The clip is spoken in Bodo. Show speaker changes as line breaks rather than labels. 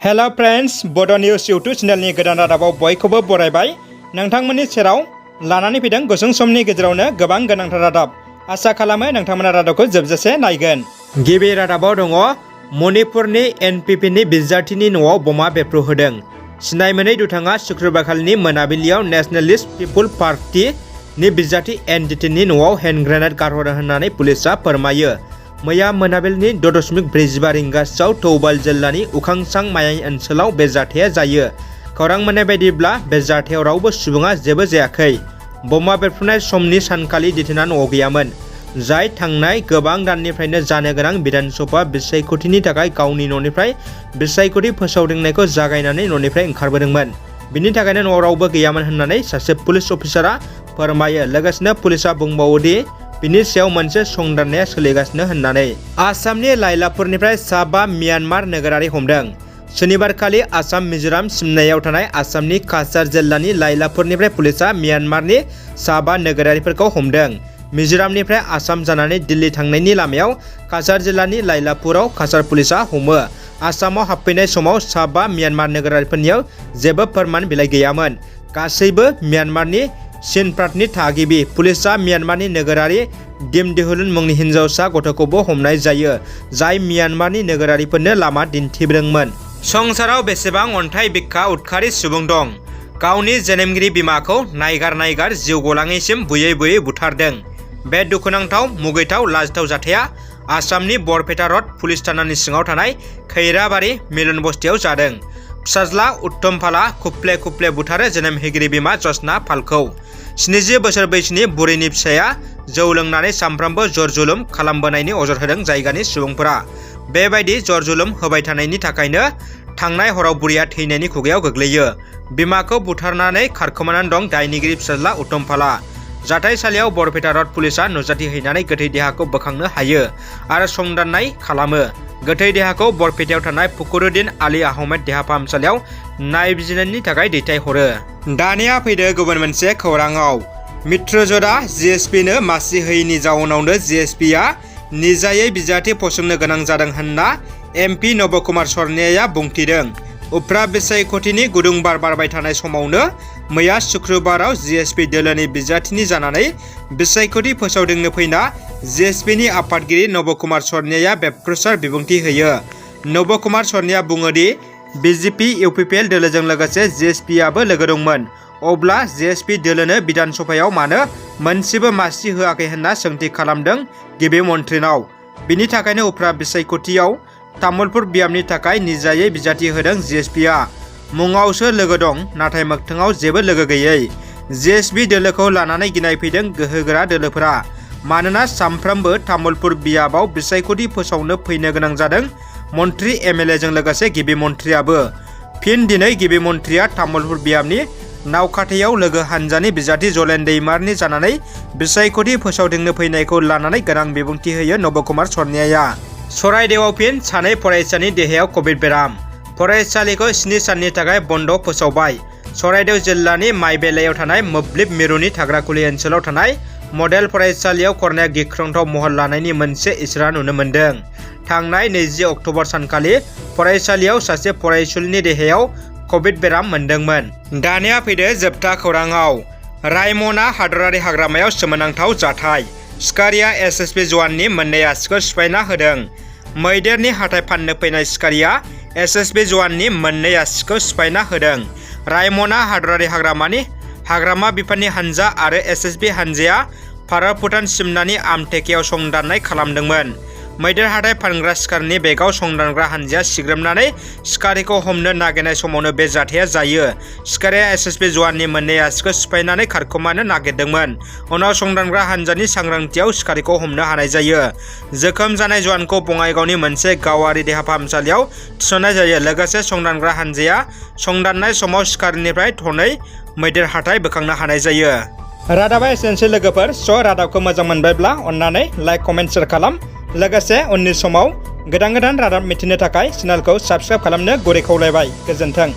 हेलो फ्रेंड्स बड' निउज इउटुब चेनेलनि गोदान रादाबाव बयखौबो बरायबाय। नोंथांमोननि सेराव लानानै फैदों गुसुं समनि गेजेरावनो गोबां गोनांथार रादाब। आसा खालामो नोंथांमोना रादाबखौ जोबजासे नायगोन। गिबि रादाबाव दङ मणिपुरनि एनपिपिनि बिजाथिनि न'आव बमा बेरफ्रुहोदों। सिनाय मोनै दुथाङा शुक्रबारखालिनि मोनाबिलियाव नेशनेलिस्ट पिपुल पार्टीनि बिजाथि एनडिटिनि न'आव हेन्ड ग्रेनेड गारहरदों होननानै पुलिसआ फोरमायो। मैया मोनाबिलिनि 6:45 रिंगासोआव थौबाल जिल्लानि उखांसां मायाइ ओनसोलाव बे जाथाया जायो। खौरां मोननाय बायदिब्ला बे जाथायाव रावबो सुबुङा जेबो जायाखै। बमा बेरफ्रुनाय समनि सानखालि दिथाना न'आव गैयामोन, जाय थांनाय गोबां दाननिफ्रायनो जानो गोनां बिधानसभा बिसायख'थिनि थाखाय गावनि न'निफ्राय बिसायख'थि फोसावदिंनायखौ जागायनानै न'निफ्राय ओंखारबोदोंमोन। बिनि थाखायनो न'आव रावबो गैयामोन होननानै सासे पुलिस अफिसारा फोरमायो। लोगोसेनो पुलिसआ बुंबावोदि बिनि सायाव मोनसे संदाननाया सोलिगासिनो होननानै। आसामनि लाइलापुरनिफ्राय साबा म्यानमार नोगोरारि हमदों। शनिबारखालि आसाम मिजोराम सिमनायाव थानाय आसामनि काछार जिल्लानि लाइलापुरनिफ्राय पुलिसआ म्यानमारनि साबा नोगोरारिफोरखौ हमदों। मिजोरामनिफ्राय आसाम जानानै दिल्ली थांनायनि लामायाव काछार जिल्लानि लाइलापुराव काछार पुलिसआ हमो। आसामाव हाबफैनाय समाव साबा म्यानमार नोगोरारिफोरनियाव जेबो फोरमान बिलाइ गैयामोन। गासैबो म्यानमारनि सिनप्राटनि थागिबि। पुलिसआ म्यानमारनि नोगोरारि दिमदिहुलुन मुंनि हिनजावसा गथ'खौबो हमनाय जायो, जाय म्यानमारनि नोगोरारिफोरनो लामा दिन्थिदोंमोन। संसाराव बेसेबां अन्थाइ बिखा उदखारि सुबुं दं? गावनि जोनोमगिरि बिमाखौ नायगार जिउ गलाङैसिम बुयै बुयै बुथारदों। बे दुखुनांथाव, मुगैथाव, लाजिथाव जाथाया आसामनि बरपेटा रड पुलिस थानानि सिङाव थानाय खैराबारि मिलन बस्तियाव जादों। फिसाज्ला उत्तम पालआ खुफ्ले बुथारो जोनोम होगिरि बिमा जसना पालखौ। 70 बोसोर बैसोनि बुरैनि फिसाया जौ लोंनानै सामफ्रामबो जर-जुलुम खालामबोनायनि अजद होदों जायगानि सुबुंफोरा। बेबायदि जर-जुलुम होबाय थानायनि थाखायनो थांनाय हराव बुरैया थैनायनि खुगायाव गोग्लैयो। बिमाखौ बुथारनानै खारखोमानानै दं दायनिगिरि फिसाज्ला उत्तम पालआ। जाथायसालियाव बरपेटा रड पुलिसआ नुजाथिहैनानै गोथै देहाखौ बोखांनो हायो आरो संदाननाय खालामो। गोथै देहाखौ बरपेटायाव थानाय फखरुद्दिन आली आहमेद देहा फाहामसालियाव नायबिजिरनायनि थाखाय दैथायहरो। दानिया फैदो गुबुन मोनसे खौराङाव। मित्रजोटआ जिएसपिनो मासि होयैनि जाउनावनो जिएसपिआ निजायै बिजाथि फसंनो गोनां जादों होनना एमपि नब कुमार सरनेया बुंथिदों। उफ्रा बिसायख'थिनि गुदुं बार बारबाय थानाय समावनो मैया शुक्रबाराव जिएसपि दोलोनि बिजाथिनि जानानै बिसायख'थि फोसावदिंनो फैना जिएसपिनि आफादगिरि नब कुमार सरनेया बेफ्रुसार बिबुंथि होयो। नब कुमार सरनेया बुङोदि बिजेपि इउपिपिएल दोलोजों लोगोसे जिएसपिआबो लोगो दंमोन। अब्ला जिएसपि दोलोनो बिधानसभायाव मानो मोनसेबो मासि होआखै होनना सोंथि खालामदों गिबि मन्थ्रिनाव। बिनि थाखायनो उफ्रा बिसायख'थियाव तामुलपुर बियामनि थाखाय निजायै बिजाथि होदों जिएसपिआ। मुङावसो लोगो दं, नाथाय मोगथाङाव जेबो लोगो गैयै। जिएसपि दोलोखौ लानानै गिनाय फैदों गोहोगोरा दोलोफोरा। मानोना सामफ्रोमबो तामुलपुर बियाबाव बिसायख'थि फोसावनो फैनो गोनां जादों मन्थ्रि एमएलएजों लोगोसे गिबि मन्थ्रियाबो। फिन दिनै गिबि मन्थ्रिया तामुलपुर बियामनि नावखाथायाव लोगो हान्जानि बिजाथि जलेन दैमारनि जानानै बिसायख'थि फोसावदिंनो फैनायखौ लानानै गोनां बिबुंथि होयो नब कुमार सरनेया। सराइदेवआव फिन सानै फरायसानि देहायाव कभिड बेराम। फरायसालिखौ 7 साननि थाखाय बन्द फोसावबाय। सराइदेव जिल्लानि माइबेलायाव थानाय मोब्लिब मिरुनि थाग्राखुलि ओनसोलाव थानाय मडेल फरायसालियाव कर'नाया गिख्रंथाव महर लानायनि मोनसे इसारा नुनो मोन्दों। थांनाय 20 अक्ट'बर सानखालि फरायसालियाव सासे फरायसुलिनि देहायाव कभिड बेराम मोनदोंमोन। दानिया फैदो जोबथा खौराङाव। रायमना हादरारि हाग्रामायाव सोमोनांथाव जाथाय। सिखारिया एसएसबि जवाननि मोननै आसिखौ सिफायना होदों। मैदेरनि हाथाय फाननो फैनाय सिखारिया एसएसबि जवाननि मोननै आसिखौ सिफायना होदों। रायमना हादरारि हाग्रामानि हाग्रामा बिफाननि हानजा आरो एसएसबि हानजाया भारत भुटान सिमनानि आमटेकायाव संदाननाय खालामदोंमोन। मैदेर हाथाय फानग्रा सिखारिनि बेगाव संदानग्रा हानजाया सिग्रोमनानै सिखारिखौ हमनो नागिरनाय समावनो बे जाथाया जायो। सिखारिया एसएसबि जवाननि मोननै आसिखौ सिफायनानै खारखोमानो नागिरदोंमोन। उनाव संदानग्रा हानजानि सांग्रांथियाव सिखारिखौ हमनो हानाय जायो। जोखोम जानाय जवानखौ बङाइगावनि मोनसे गावारि देहा फाहामसालियाव थिसननाय जायो। लोगोसे संदानग्रा हानजाया संदाननाय समाव सिखारिनिफ्राय थनै मैदेर हाथाय बोखांनो हानाय जायो। रादाबा एसेनोसै लोगोफोर। रादाबखौ मोजां मोनबायब्ला अन्नानै लाइक, कमेन्ट, शेयार खालाम। लोगोसे उननि समाव गोदान रादाब मिथिनो थाखाय चेनेलखौ साबस्क्राइब खालामनो गुरै खावलायबाय। गोजोन्थों।